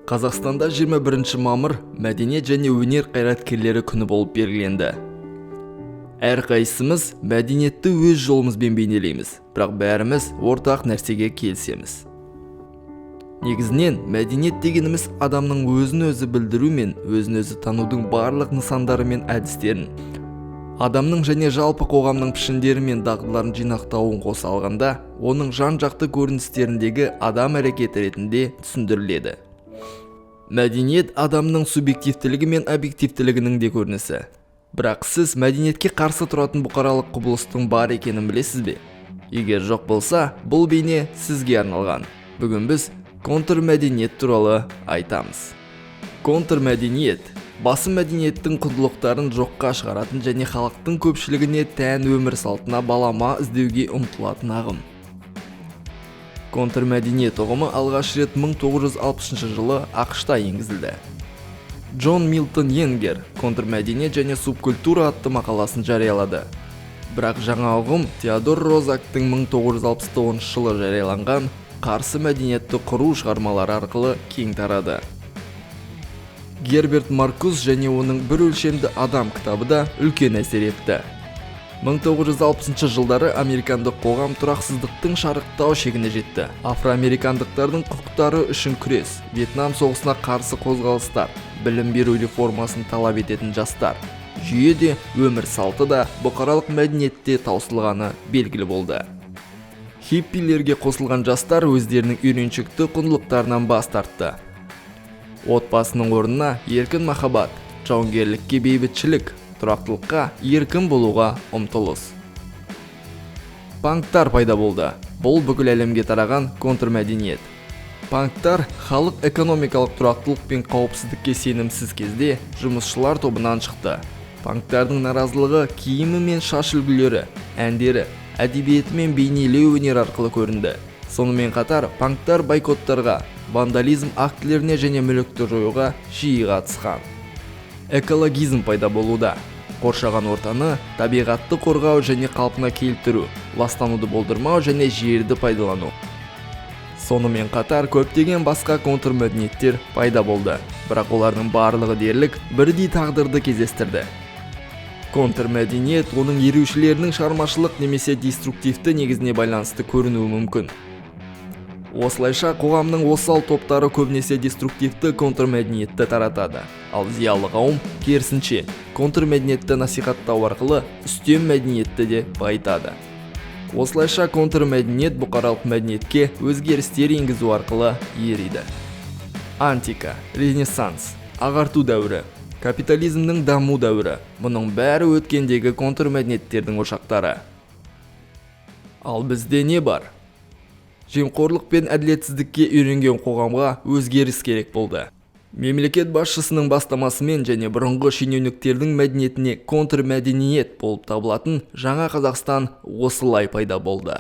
Қазақстанда 21 мамыр мәдениет және өнер қайраткерлері күні болып белгіленді. Әрқайсымыз мәдениетті өз жолымызбен бейнелейміз, бірақ бәріміз ортақ нәрсеге келісеміз. Негізінен мәдениет дегеніміз адамның өзін-өзі білдіру мен өзін-өзі танудың барлық нысандары мен әдістерін, адамның және жалпы қоғамның пішіндері мен дағдыларын жинақтауын қоса алғанда, оның жан-жақты көріністеріндегі адам әрекеті ретінде түсіндіріледі. Мәдениет адамның субъективтілігі мен объективтілігінің де көрінісі. Бірақ сіз мәдениетке қарсы тұратын бұқаралық құбылыстың бар екенін білесіз бе? Егер жоқ болса, бұл бейне сізге арналған. Бүгін біз контрмәдениет туралы айтамыз. Контрмәдениет басым мәдениеттің құндылықтарын жоққа шығаратын және халықтың көпшілігіне тән өмір салтына балама іздеуге ұмтылатын ағым. Контрмәдениет ұғымы алғаш рет 1960 жылы ақш-та енгізілді. Джон Милтон Йенгер контрмәдениет және субкультура атты мақаласын жариялады. Бірақ жаңа ұғым Теодор Розактың 1969 жылы жарияланған қарсы мәдениетті құру шығармалары арқылы кең тарады. Герберт Маркус және оның бір өлшемді адам кітабы да үлкен әсер етті. 1960 жылдары американдық қоғам тұрақсыздықтың шарықтау шегіне жетті. Афроамерикандықтардың құқықтары үшін күрес, Вьетнам соғысына қарсы қозғалыстар, білім беру реформасын талап ететін жастар, жүйе де, өмір салты да бұқаралық мәдениетте таусылғаны белгілі болды. Хиппилерге қосылған жастар өздерінің үйреншікті құндылықтарынан бас тартты. Отбасының орнына еркін махаббат, жауынгерлікке бейбітшілік, тұрақтылыққа еркін болуға ұмтылыс. Панктар пайда болды. Бұл бүкіл әлемге тараған контрмәдениет. Панктар халық экономикалық тұрақтылық пен қауіпсіздікке сенімсіз кезде жұмысшылар тобынан шықты. Панктардың наразылығы киімі мен шаш үлгілері, әндері, әдебиеті мен бейнелеу өнер арқылы көрінді. Сонымен қатар панктар бойкоттарға, вандализм актілеріне және мүлікті жоюға жиі қатысқан. Экологизм пайда болуда. Қоршаған ортаны, табиғатты қорғау және қалпына келтіру, ластануды болдырмау және жерді пайдалану. Сонымен қатар көптеген басқа контрмәдениеттер пайда болды, бірақ олардың барлығы дерлік бірдей тағдырды кездестірді. Контрмәдениет оның ерушілерінің шығармашылық немесе деструктивті негізіне байланысты көрінуі мүмкін. Осылайша қоғамның осал топтары көбінесе деструктивті контрмәдениетті таратады, ал зиялы қауым керісінше контрмәдениетті насихаттау арқылы үстем мәдениетті де байытады. Осылайша контрмәдениет бұқаралық мәдениетке өзгерістер енгізу арқылы ериді. Антика, Ренессанс, ағарту дәуірі, капитализмнің даму дәуірі, мұның бәрі өткендегі контрмәдениеттердің ошақтары. Ал бізде не бар? Жемқорлық пен әділетсіздікке үйренген қоғамға өзгеріс керек болды. Мемлекет басшысының бастамасымен және бұрынғы шенеуніктердің мәдениетіне контрмәдениет болып табылатын жаңа Қазақстан осылай пайда болды.